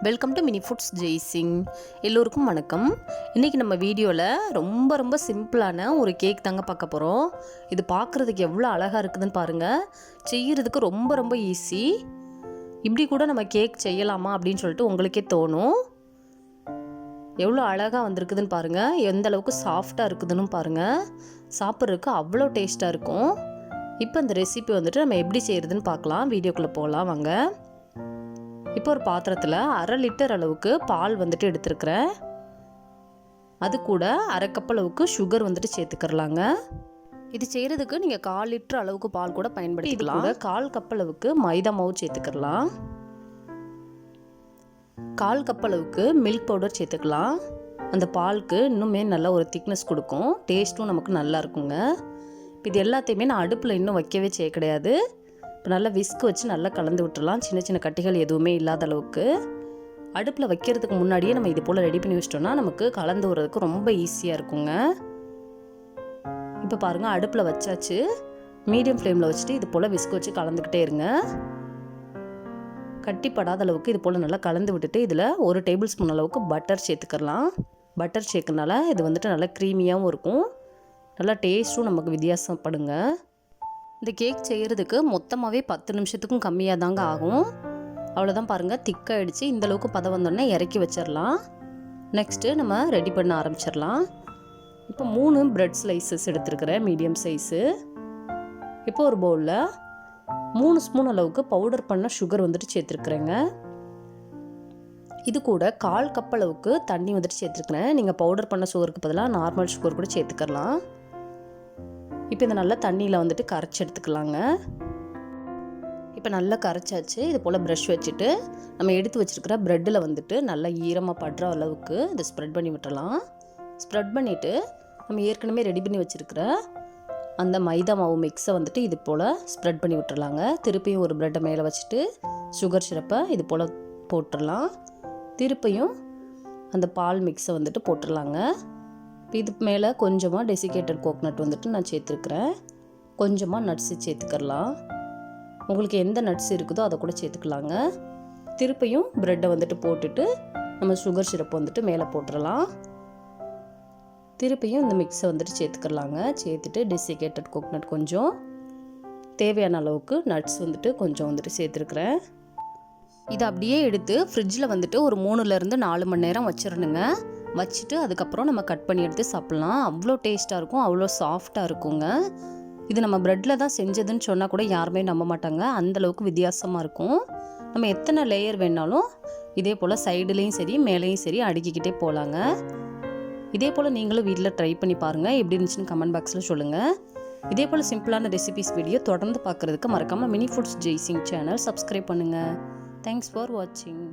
Welcome to mini foods Jaisingh. எல்லோருக்கும் வணக்கம். இன்றைக்கி நம்ம வீடியோவில் ரொம்ப சிம்பிளான ஒரு கேக் தாங்க பார்க்க போகிறோம். இது பார்க்குறதுக்கு எவ்வளோ அழகாக இருக்குதுன்னு பாருங்கள். செய்கிறதுக்கு ரொம்ப ஈஸி. இப்படி கூட நம்ம கேக் செய்யலாமா அப்படின்னு சொல்லிட்டு உங்களுக்கே தோணும். எவ்வளோ அழகாக வந்திருக்குதுன்னு பாருங்கள். எந்த அளவுக்கு சாஃப்டாக இருக்குதுன்னு பாருங்கள். சாப்பிட்றதுக்கு அவ்வளோ டேஸ்ட்டாக இருக்கும். இப்போ இந்த ரெசிபி வந்துட்டு நம்ம எப்படி செய்கிறதுன்னு பார்க்கலாம். வீடியோக்குள்ளே போகலாம் வாங்க. இப்போ ஒரு பாத்திரத்தில் 1/2 லிட்டர் அளவுக்கு பால் வந்துட்டு எடுத்துருக்கிறேன். அது கூட 1/2 கப் அளவுக்கு சுகர் வந்துட்டு சேர்த்துக்கிறலாங்க. இது செய்கிறதுக்கு நீங்கள் 1/4 லிட்டர் அளவுக்கு பால் கூட பயன்படுத்திக்கலாம். 1/4 கப் அளவுக்கு மைதா மாவு சேர்த்துக்கலாம். 1/4 கப் அளவுக்கு மில்க் பவுடர் சேர்த்துக்கலாம். அந்த பாலுக்கு இன்னுமே நல்ல ஒரு திக்னஸ் கொடுக்கும். டேஸ்ட்டும் நமக்கு நல்லா இருக்குங்க. இது எல்லாத்தையுமே நான் அடுப்பில் இன்னும் வைக்கவே செய்ய கிடையாது. இப்போ நல்லா விஸ்க் வச்சு நல்லா கலந்து விட்டுறலாம். சின்ன கட்டிகள் எதுவுமே இல்லாத அளவுக்கு. அடுப்பில் வைக்கிறதுக்கு முன்னாடியே நம்ம இது போல் ரெடி பண்ணி வச்சிட்டோம்னா நமக்கு கலந்து விடுறதுக்கு ரொம்ப ஈஸியாக இருக்குங்க. இப்போ பாருங்கள், அடுப்பில் வச்சாச்சு. மீடியம் ஃப்ளேமில் வச்சுட்டு இது போல் விஸ்க் வச்சு கலந்துக்கிட்டே இருங்க. கட்டிப்படாத அளவுக்கு இது போல் நல்லா கலந்து விட்டுட்டு இதில் 1 டேபிள் ஸ்பூன் அளவுக்கு பட்டர் சேர்த்துக்கலாம். பட்டர் சேர்க்கறனால இது வந்துட்டு நல்லா க்ரீமியாகவும் இருக்கும். நல்லா டேஸ்ட்டும் நமக்கு வித்தியாசப்படுங்க. இந்த கேக் செய்கிறதுக்கு மொத்தமாகவே 10 நிமிஷத்துக்கும் கம்மியாக தாங்க ஆகும். அவ்வளோதான் பாருங்கள், திக்காகிடுச்சு. இந்தளவுக்கு பதம் வந்தோடனே இறக்கி வச்சிடலாம். நெக்ஸ்ட்டு நம்ம ரெடி பண்ண ஆரம்பிச்சிடலாம். இப்போ 3 பிரெட் ஸ்லைசஸ் எடுத்துருக்கிறேன், மீடியம் சைஸு. இப்போ ஒரு பவுலில் 3 ஸ்பூன் அளவுக்கு பவுடர் பண்ண சுகர் வந்துட்டு சேர்த்துருக்குறேங்க. இது கூட 1/4 கப் அளவுக்கு தண்ணி வந்துட்டு சேர்த்துருக்குறேன். நீங்கள் பவுடர் பண்ண சுகருக்கு பதிலாக நார்மல் சுகர் கூட சேர்த்துக்கலாம். இப்போ இந்த நல்லா தண்ணியில் வந்துட்டு கரைச்சி எடுத்துக்கலாங்க. இப்போ நல்லா கரைச்சாச்சு. இது போல் ப்ரஷ் வச்சுட்டு நம்ம எடுத்து வச்சுருக்கிற ப்ரெட்டில் வந்துட்டு நல்லா ஈரமாக படுற அளவுக்கு இதை ஸ்ப்ரெட் பண்ணி விட்டுறலாம். ஸ்ப்ரெட் பண்ணிவிட்டு நம்ம ஏற்கனவே ரெடி பண்ணி வச்சுருக்கிற அந்த மைதா மாவு மிக்ஸை வந்துட்டு இது போல் ஸ்ப்ரெட் பண்ணி விட்டுறலாங்க. திருப்பியும் ஒரு ப்ரெட்டை மேலே வச்சுட்டு சுகர் சிரப்பை இது போல் போட்டுடலாம். திருப்பியும் அந்த பால் மிக்ஸை வந்துட்டு போட்டுடலாங்க. இது மேலே கொஞ்சமாக டெசிகேட்டட் கோகனட் வந்துட்டு நான் சேர்த்துருக்குறேன். கொஞ்சமாக நட்ஸு சேர்த்துக்கலாம். உங்களுக்கு எந்த நட்ஸ் இருக்குதோ அதை கூட சேர்த்துக்கலாங்க. திருப்பியும் ப்ரெட்டை வந்துட்டு போட்டுட்டு நம்ம சுகர் சிரப்பு வந்துட்டு மேலே போட்டுடலாம். திருப்பியும் இந்த மிக்ஸை வந்துட்டு சேர்த்துக்கலாங்க. சேர்த்துட்டு டெசிகேட்டட் கோகனட் கொஞ்சம், தேவையான அளவுக்கு நட்ஸ் வந்துட்டு கொஞ்சம் வந்துட்டு சேர்த்துருக்குறேன். இதை அப்படியே எடுத்து ஃப்ரிட்ஜில் வந்துட்டு ஒரு 3லேருந்து 4 மணி நேரம் வச்சிடணுங்க. வச்சுட்டு அதுக்கப்புறம் நம்ம கட் பண்ணி எடுத்து சாப்பிட்லாம். அவ்வளோ டேஸ்ட்டாக இருக்கும், அவ்வளோ சாஃப்டாக இருக்குங்க. இது நம்ம ப்ரெட்டில் தான் செஞ்சதுன்னு சொன்னால் கூட யாருமே நம்ப மாட்டாங்க. அந்தளவுக்கு வித்தியாசமாக இருக்கும். நம்ம எத்தனை லேயர் வேணாலும் இதே போல் சைடுலேயும் சரி மேலேயும் சரி அடுக்கிக்கிட்டே போகலாங்க. இதே போல் நீங்களும் வீட்டில் ட்ரை பண்ணி பாருங்கள். எப்படி இருந்துச்சுன்னு கமெண்ட் பாக்ஸில் சொல்லுங்கள். இதே போல் சிம்பிளான ரெசிபிஸ் வீடியோ தொடர்ந்து பார்க்குறதுக்கு மறக்காமல் mini foods Jaisingh channel subscribe பண்ணுங்கள். தேங்க்ஸ் ஃபார் வாட்சிங்.